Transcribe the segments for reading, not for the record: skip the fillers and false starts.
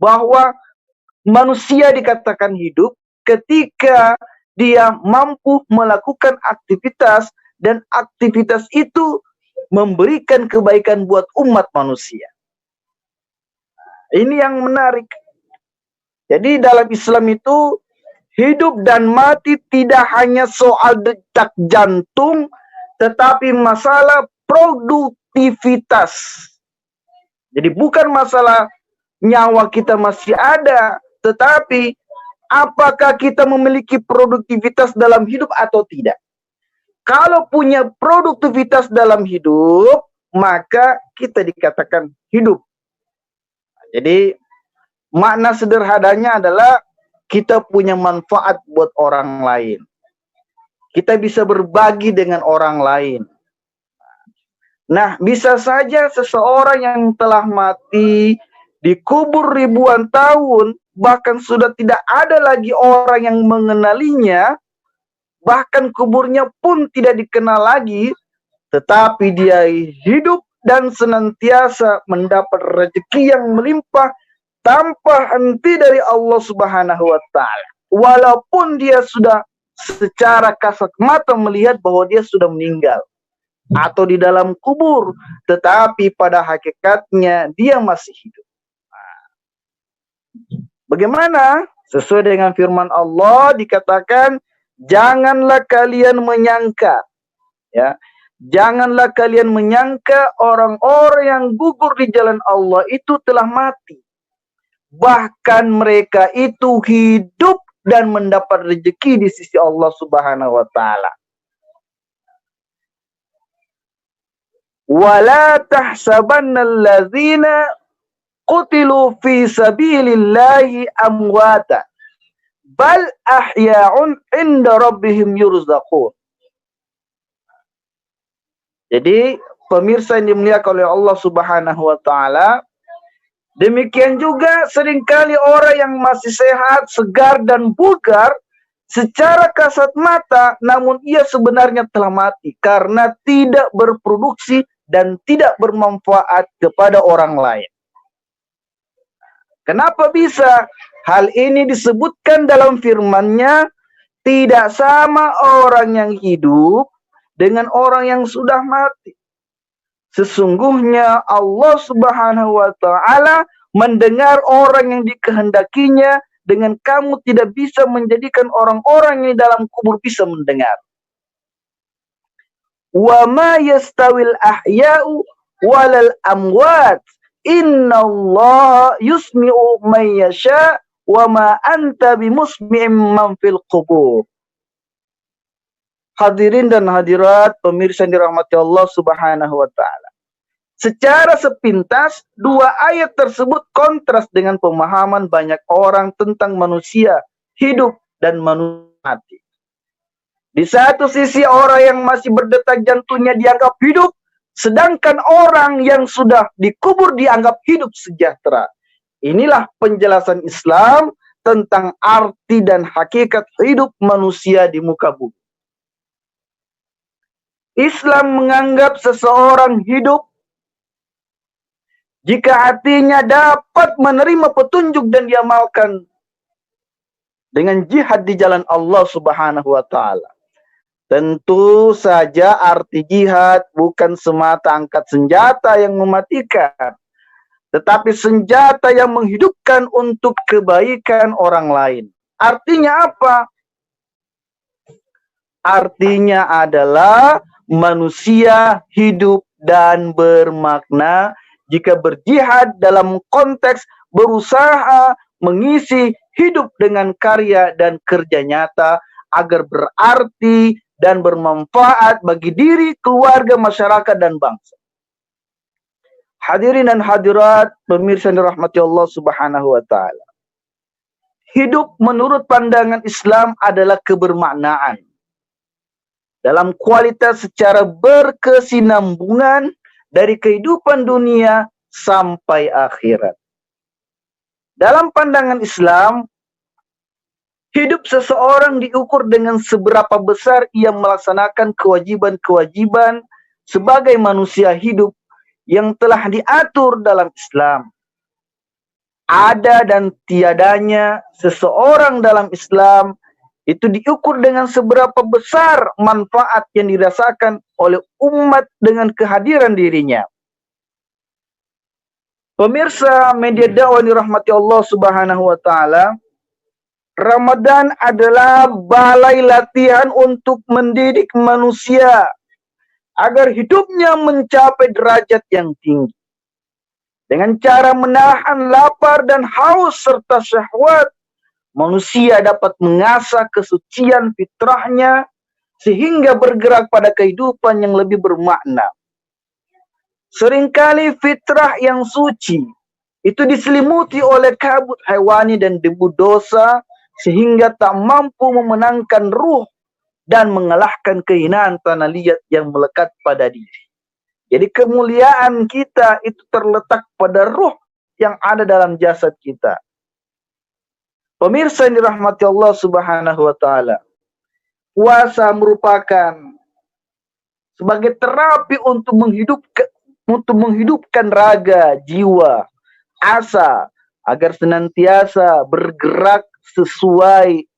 bahwa manusia dikatakan hidup ketika dia mampu melakukan aktivitas dan aktivitas itu memberikan kebaikan buat umat manusia. Ini yang menarik. Jadi dalam Islam itu hidup dan mati tidak hanya soal detak jantung, tetapi masalah produktivitas. Jadi bukan masalah nyawa kita masih ada, tetapi apakah kita memiliki produktivitas dalam hidup atau tidak. Kalau punya produktivitas dalam hidup, maka kita dikatakan hidup. Jadi makna sederhananya adalah kita punya manfaat buat orang lain. Kita bisa berbagi dengan orang lain. Nah, bisa saja seseorang yang telah mati, dikubur ribuan tahun, bahkan sudah tidak ada lagi orang yang mengenalinya, bahkan kuburnya pun tidak dikenal lagi, tetapi dia hidup dan senantiasa mendapat rezeki yang melimpah tanpa henti dari Allah Subhanahu wa Ta'ala. Walaupun dia sudah secara kasat mata melihat bahwa dia sudah meninggal atau di dalam kubur, tetapi pada hakikatnya dia masih hidup. Bagaimana? Sesuai dengan firman Allah dikatakan, janganlah kalian menyangka, ya, janganlah kalian menyangka orang-orang yang gugur di jalan Allah itu telah mati. Bahkan mereka itu hidup dan mendapat rezeki di sisi Allah Subhanahu wa Ta'ala. Wala tahsabanna allazina qutilu fi sabilillahi amwata bal ahya'un inda rabbihim yurzaqun. Jadi pemirsa yang dimuliakan oleh Allah Subhanahu wa Ta'ala, demikian juga seringkali orang yang masih sehat, segar dan bugar secara kasat mata, namun ia sebenarnya telah mati karena tidak berproduksi dan tidak bermanfaat kepada orang lain. Kenapa bisa? Hal ini disebutkan dalam firman-Nya, tidak sama orang yang hidup dengan orang yang sudah mati. Sesungguhnya Allah Subhanahu wa Ta'ala mendengar orang yang dikehendakinya, dengan kamu tidak bisa menjadikan orang-orang yang dalam kubur bisa mendengar. Wa ma yastawil ahya'u walal amwat innallaha yusmi'u man yasha wa ma anta bimusmi'in man fil qubur. Hadirin dan hadirat pemirsa yang dirahmati Allah Subhanahu wa Ta'ala. Secara sepintas, dua ayat tersebut kontras dengan pemahaman banyak orang tentang manusia hidup dan manusia mati. Di satu sisi orang yang masih berdetak jantungnya dianggap hidup, sedangkan orang yang sudah dikubur dianggap hidup sejahtera. Inilah penjelasan Islam tentang arti dan hakikat hidup manusia di muka bumi. Islam menganggap seseorang hidup jika hatinya dapat menerima petunjuk dan diamalkan dengan jihad di jalan Allah Subhanahu wa Ta'ala. Tentu saja arti jihad bukan semata angkat senjata yang mematikan, tetapi senjata yang menghidupkan untuk kebaikan orang lain. Artinya apa? Artinya adalah manusia hidup dan bermakna jika berjihad dalam konteks berusaha mengisi hidup dengan karya dan kerja nyata agar berarti dan bermanfaat bagi diri, keluarga, masyarakat, dan bangsa. Hadirin dan hadirat pemirsa yang dirahmati Allah Subhanahu wa Ta'ala. Hidup menurut pandangan Islam adalah kebermaknaan dalam kualitas secara berkesinambungan dari kehidupan dunia sampai akhirat. Dalam pandangan Islam, hidup seseorang diukur dengan seberapa besar ia melaksanakan kewajiban-kewajiban sebagai manusia hidup yang telah diatur dalam Islam. ada dan tiadanya seseorang dalam Islam itu diukur dengan seberapa besar manfaat yang dirasakan oleh umat dengan kehadiran dirinya. Pemirsa media dakwah dirahmati Allah Subhanahu wa taala, Ramadan adalah balai latihan untuk mendidik manusia agar hidupnya mencapai derajat yang tinggi. Dengan cara menahan lapar dan haus serta syahwat, manusia dapat mengasah kesucian fitrahnya sehingga bergerak pada kehidupan yang lebih bermakna. Seringkali fitrah yang suci itu diselimuti oleh kabut hewani dan debu dosa sehingga tak mampu memenangkan ruh dan mengalahkan kehinaan tanah liat yang melekat pada diri. Jadi kemuliaan kita itu terletak pada ruh yang ada dalam jasad kita. Pemirsa yang dirahmati Allah Subhanahu wa taala, puasa merupakan sebagai terapi untuk menghidupkan raga, jiwa, asa agar senantiasa bergerak sesuai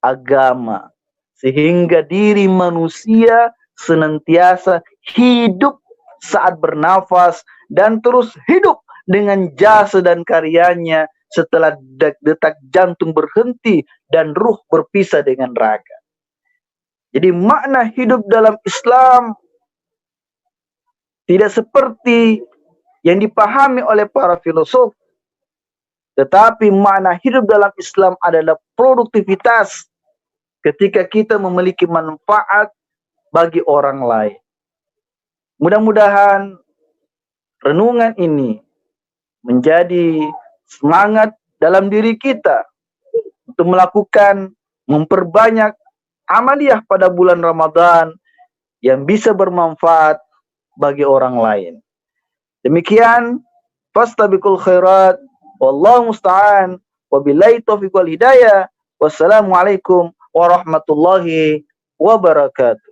agama, sehingga diri manusia senantiasa hidup saat bernafas dan terus hidup dengan jasa dan karyanya setelah detak jantung berhenti dan ruh berpisah dengan raga. Jadi makna hidup dalam Islam tidak seperti yang dipahami oleh para filosof, tetapi makna hidup dalam Islam adalah produktivitas ketika kita memiliki manfaat bagi orang lain. Mudah-mudahan renungan ini menjadi semangat dalam diri kita untuk memperbanyak amaliyah pada bulan Ramadan yang bisa bermanfaat bagi orang lain. Demikian, fastabiqul khairat, wallahu musta'an, wabillahi taufiq wal hidayah. Wassalamualaikum warahmatullahi wabarakatuh.